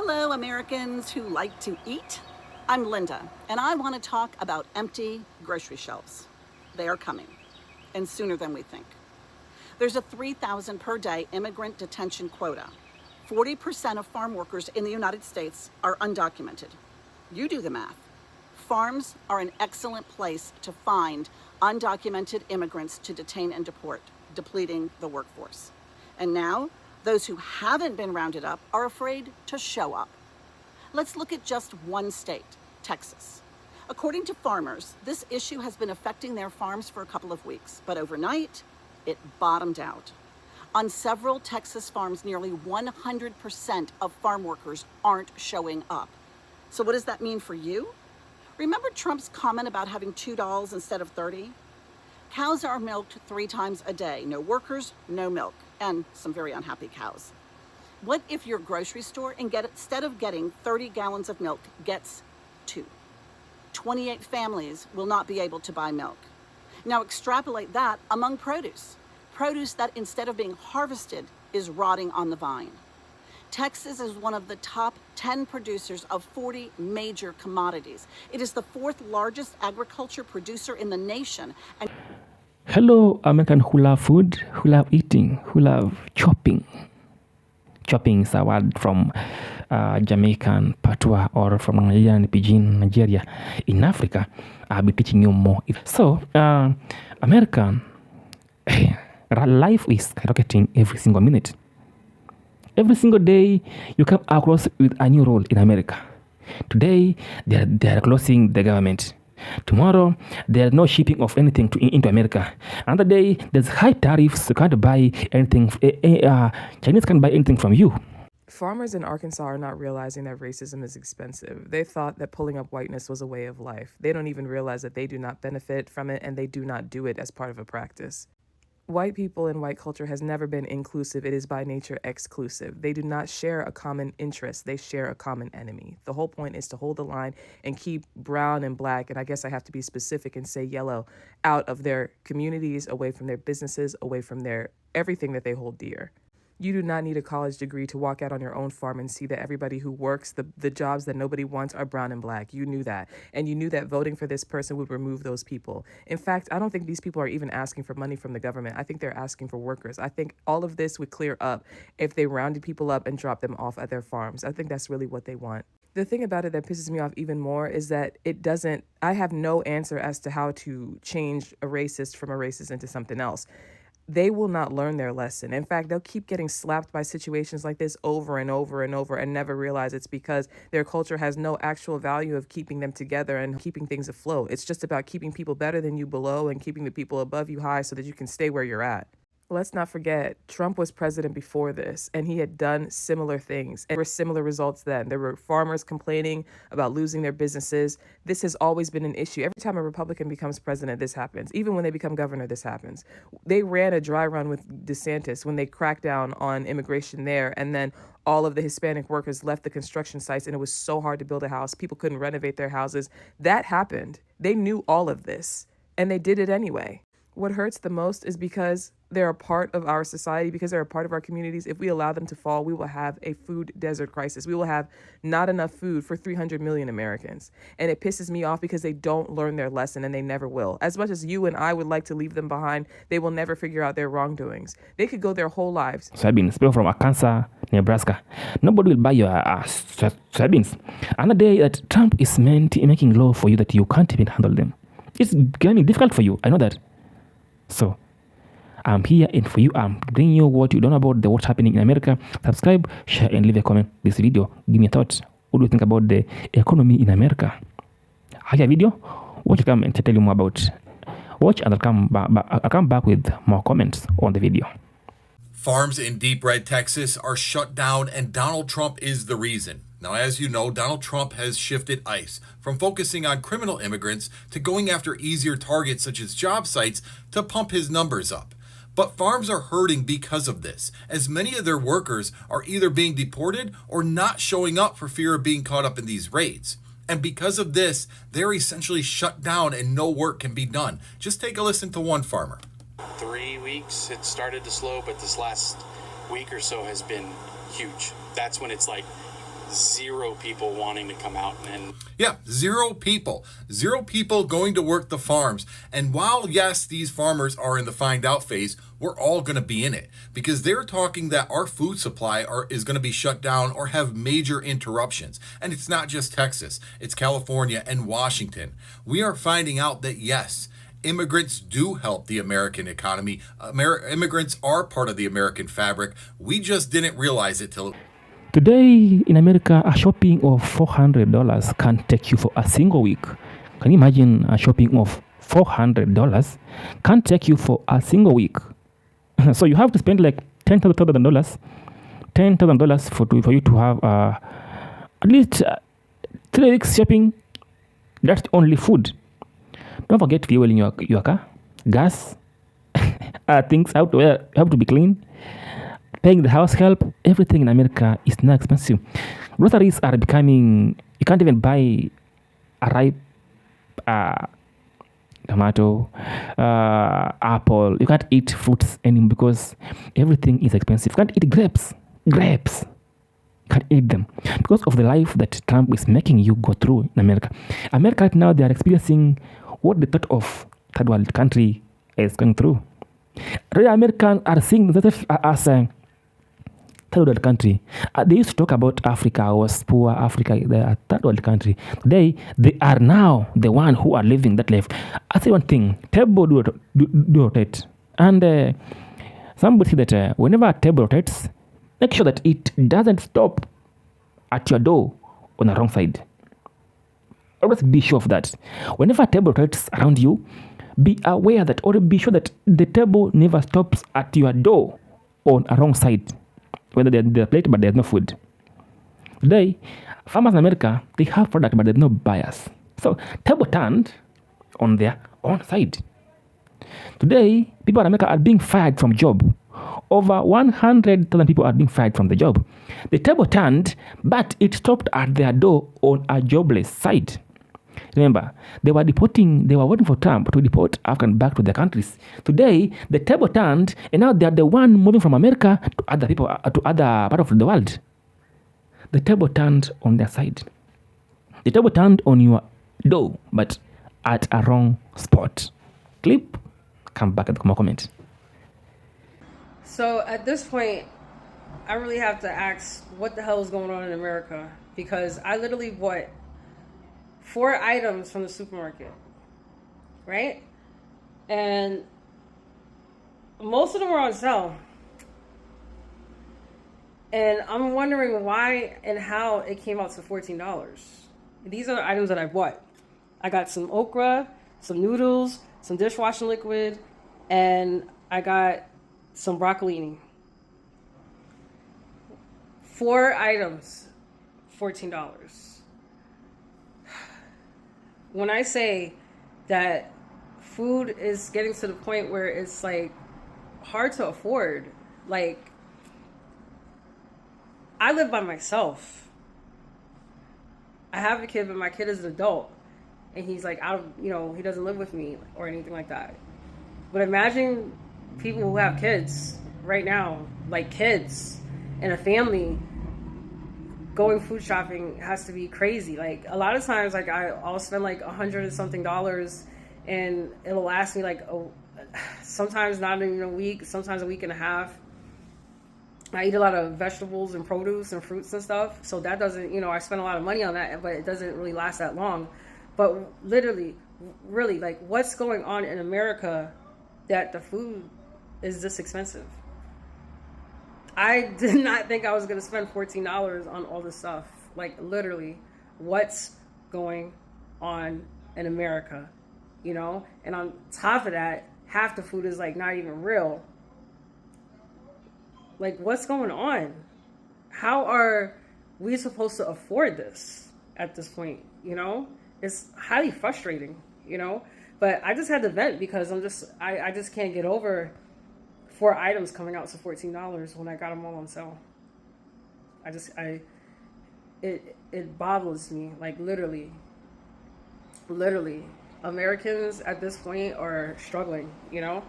Hello, Americans who like to eat. I'm Linda, and I want to talk about empty grocery shelves. They are coming, and sooner than we think. There's a 3,000 per day immigrant detention quota. 40% of farm workers in the United States are undocumented. You do the math. Farms are an excellent place to find undocumented immigrants to detain and deport, depleting the workforce. And now, those who haven't been rounded up are afraid to show up. Let's look at just one state, Texas. According to farmers, this issue has been affecting their farms for a couple of weeks, but overnight, it bottomed out. On several Texas farms, nearly 100% of farm workers aren't showing up. So what does that mean for you? Remember Trump's comment about having $2 instead of 30? Cows are milked 3 times a day. No workers, no milk, and some very unhappy cows. What if your grocery store, instead of getting 30 gallons of milk, gets 2? 28 families will not be able to buy milk. Now extrapolate that among produce. Produce that instead of being harvested is rotting on the vine. Texas is one of the top 10 producers of 40 major commodities. It is the 4th largest agriculture producer in the nation. And hello, American who love food, who love eating, who love chopping. Chopping is a word from Jamaican patois or from Nigerian pidgin, Nigeria. In Africa, I'll be teaching you more. So, American life is skyrocketing every single minute. Every single day, you come across with a new rule in America. Today, they are closing the government. Tomorrow, there's no shipping of anything into America. Another day, there's high tariffs. You can't buy anything. Chinese can't buy anything from you. Farmers in Arkansas are not realizing that racism is expensive. They thought that pulling up whiteness was a way of life. They don't even realize that they do not benefit from it, and they do not do it as part of a practice. White people and white culture has never been inclusive. It is by nature exclusive. They do not share a common interest. They share a common enemy. The whole point is to hold the line and keep brown and black, and I guess I have to be specific and say yellow, out of their communities, away from their businesses, away from their everything that they hold dear. You do not need a college degree to walk out on your own farm and see that everybody who works the jobs that nobody wants are brown and black. You knew that. And you knew that voting for this person would remove those people. In fact, I don't think these people are even asking for money from the government. I think they're asking for workers. I think all of this would clear up if they rounded people up and dropped them off at their farms. I think that's really what they want. The thing about it that pisses me off even more is that I have no answer as to how to change a racist from a racist into something else. They will not learn their lesson. In fact, they'll keep getting slapped by situations like this over and over and over and never realize it's because their culture has no actual value of keeping them together and keeping things afloat. It's just about keeping people better than you below and keeping the people above you high so that you can stay where you're at. Let's not forget, Trump was president before this, and he had done similar things. And there were similar results then. There were farmers complaining about losing their businesses. This has always been an issue. Every time a Republican becomes president, this happens. Even when they become governor, this happens. They ran a dry run with DeSantis when they cracked down on immigration there, and then all of the Hispanic workers left the construction sites, and it was so hard to build a house. People couldn't renovate their houses. That happened. They knew all of this, and they did it anyway. What hurts the most is because they're a part of our society, because they're a part of our communities. If we allow them to fall, we will have a food desert crisis. We will have not enough food for 300 million Americans. And it pisses me off because they don't learn their lesson, and they never will. As much as you and I would like to leave them behind, they will never figure out their wrongdoings. They could go their whole lives. Soybeans, people from Arkansas, Nebraska. Nobody will buy your soybeans. Another day that Trump is making law for you that you can't even handle them. It's getting difficult for you. I know that. So, I'm here and for you, I'm bringing you what you don't know about what's happening in America. Subscribe, share, and leave a comment. This video, give me a thought. What do you think about the economy in America? Have a video? Watch it come and tell you more about. Watch and I'll come back with more comments on the video. Farms in deep red Texas are shut down, and Donald Trump is the reason. Now, as you know, Donald Trump has shifted ICE from focusing on criminal immigrants to going after easier targets such as job sites to pump his numbers up. But farms are hurting because of this, as many of their workers are either being deported or not showing up for fear of being caught up in these raids. And because of this, they're essentially shut down and no work can be done. Just take a listen to one farmer. 3 weeks, it started to slow, but this last week or so has been huge. That's when it's like zero people wanting to come out and Yeah, zero people. Zero people going to work the farms. And while, yes, these farmers are in the find out phase, we're all going to be in it because they're talking that our food supply is going to be shut down or have major interruptions. And it's not just Texas, it's California and Washington. We are finding out that, yes, immigrants do help the American economy. Immigrants are part of the American fabric. We just didn't realize it till Today in America, a shopping of $400 can take you for a single week. Can you imagine a shopping of $400 can take you for a single week? So you have to spend like $10,000 for you to have at least 3 weeks shopping. That's only food. Don't forget fuel in your car, gas, things have to be clean. Paying the house help, everything in America is now expensive. Groceries are becoming, you can't even buy a ripe tomato, apple. You can't eat fruits anymore because everything is expensive. You can't eat grapes. You can't eat them because of the life that Trump is making you go through in America. America right now, they are experiencing what the thought of third world country is going through. Real Americans are seeing themselves as a third world country. They used to talk about Africa was poor, Africa the third world country. Today, they are now the one who are living that life. I say one thing, table do rotate. And somebody said that whenever a table rotates, make sure that it doesn't stop at your door on the wrong side. Always be sure of that. Whenever a table rotates around you, be aware that, or be sure that the table never stops at your door on a wrong side. Whether they're plate, but there's no food. Today, farmers in America, they have product, but there's no buyers. So table turned on their own side. Today, people in America are being fired from job. Over 100,000 people are being fired from the job. The table turned, but it stopped at their door on a jobless side. Remember, they were waiting for Trump to deport Afghans back to their countries. Today, the table turned, and now they are the one moving from America to other people, to other part of the world. The table turned on their side. The table turned on your door, but at a wrong spot. Clip, come back at the comment. So at this point, I really have to ask what the hell is going on in America, because I literally bought 4 items from the supermarket, right? And most of them were on sale. And I'm wondering why and how it came out to $14. These are the items that I bought. I got some okra, some noodles, some dishwashing liquid, and I got some broccolini. 4 items, $14. When I say that food is getting to the point where it's like hard to afford, like I live by myself. I have a kid, but my kid is an adult, and he's like out of, he doesn't live with me or anything like that. But imagine people who have kids right now, like kids and a family. Going food shopping has to be crazy. Like a lot of times, like I'll spend like $100 and something, and it'll last me like sometimes not even a week, sometimes a week and a half. I eat a lot of vegetables and produce and fruits and stuff, so that doesn't, I spend a lot of money on that, but it doesn't really last that long. But literally, really, like what's going on in America that the food is this expensive? I did not think I was going to spend $14 on all this stuff. Like, literally, what's going on in America, And on top of that, half the food is, like, not even real. Like, what's going on? How are we supposed to afford this at this point, It's highly frustrating, But I just had to vent because I just can't get over 4 items coming out to $14 when I got them all on sale. It boggles me, like literally. Americans at this point are struggling, it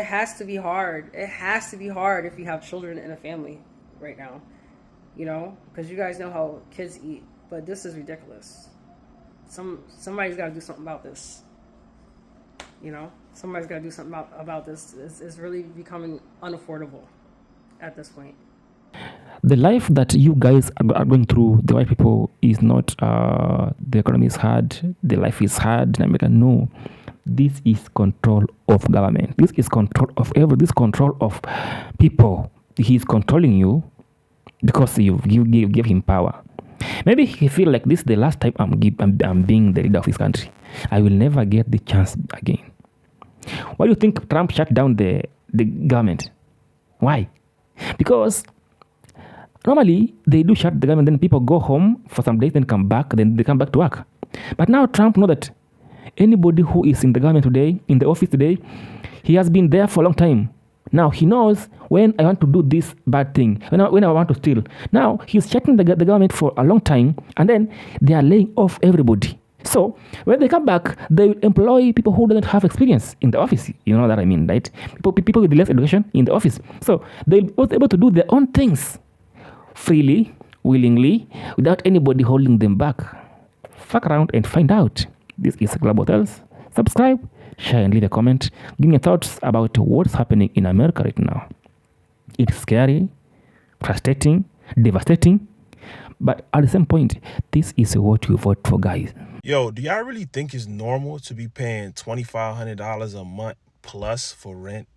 has to be hard. It has to be hard if you have children and a family right now. because you guys know how kids eat, but this is ridiculous. Somebody's got to do something about this. Somebody's got to do something about this. It's really becoming unaffordable at this point. The life that you guys are going through, the white people, is not the economy is hard, the life is hard in America. No, this is control of government. This is control of this control of people. He's controlling you because you give him power. Maybe he feel like this is the last time I'm being the leader of this country. I will never get the chance again. Why do you think Trump shut down the government? Why? Because normally they do shut the government, then people go home for some days, then come back, then they come back to work. But now Trump knows that anybody who is in the government today, in the office today, he has been there for a long time. Now he knows when I want to do this bad thing, when I want to steal. Now he's shutting the government for a long time, and then they are laying off everybody. So when they come back, they will employ people who don't have experience in the office. You know what I mean, right? People with less education in the office. So they'll be able to do their own things freely, willingly, without anybody holding them back. Fuck around and find out. This is Global Hotels. Subscribe, share, and leave a comment. Give me your thoughts about what's happening in America right now. It's scary, frustrating, devastating, but at the same point, this is what you vote for, guys. Yo, do y'all really think it's normal to be paying $2,500 a month plus for rent?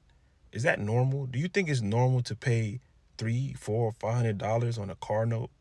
Is that normal? Do you think it's normal to pay $300, $400, $500 on a car note?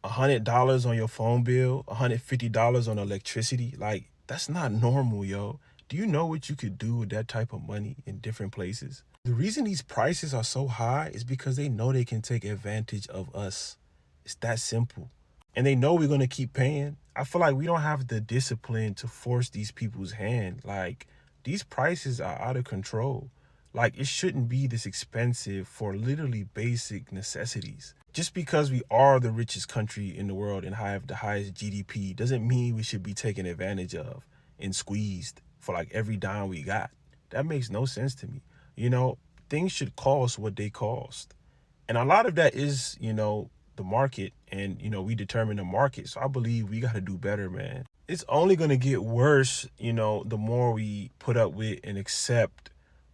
$100 on your phone bill? $150 on electricity? Like, that's not normal, yo. Do you know what you could do with that type of money in different places? The reason these prices are so high is because they know they can take advantage of us. It's that simple. And they know we're going to keep paying. I feel like we don't have the discipline to force these people's hand. Like, these prices are out of control. Like, it shouldn't be this expensive for literally basic necessities. Just because we are the richest country in the world and have the highest GDP doesn't mean we should be taken advantage of and squeezed for like every dime we got. That makes no sense to me. Things should cost what they cost. And a lot of that is, the market, and we determine the market. So I believe we got to do better, man. It's only going to get worse, the more we put up with and accept,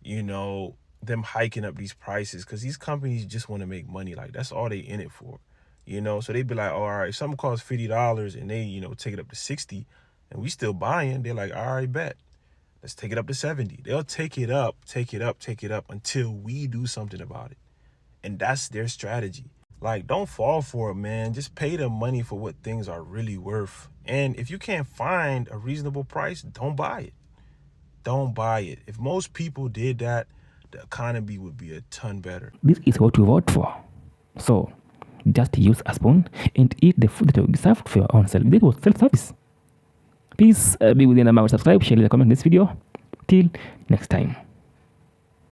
them hiking up these prices, because these companies just want to make money. Like, that's all they in it for, so they'd be like, oh, all right, something costs $50 and they, take it up to 60 and we still buying. They're like, all right, bet. Let's take it up to 70. They'll take it up until we do something about it. And that's their strategy. Like, don't fall for it, man. Just pay the money for what things are really worth. And if you can't find a reasonable price, don't buy it. Don't buy it. If most people did that, the economy would be a ton better. This is what you vote for. So just use a spoon and eat the food that you served for your own self. This was self-service. Please be within a subscribe, share, leave a comment in this video. Till next time.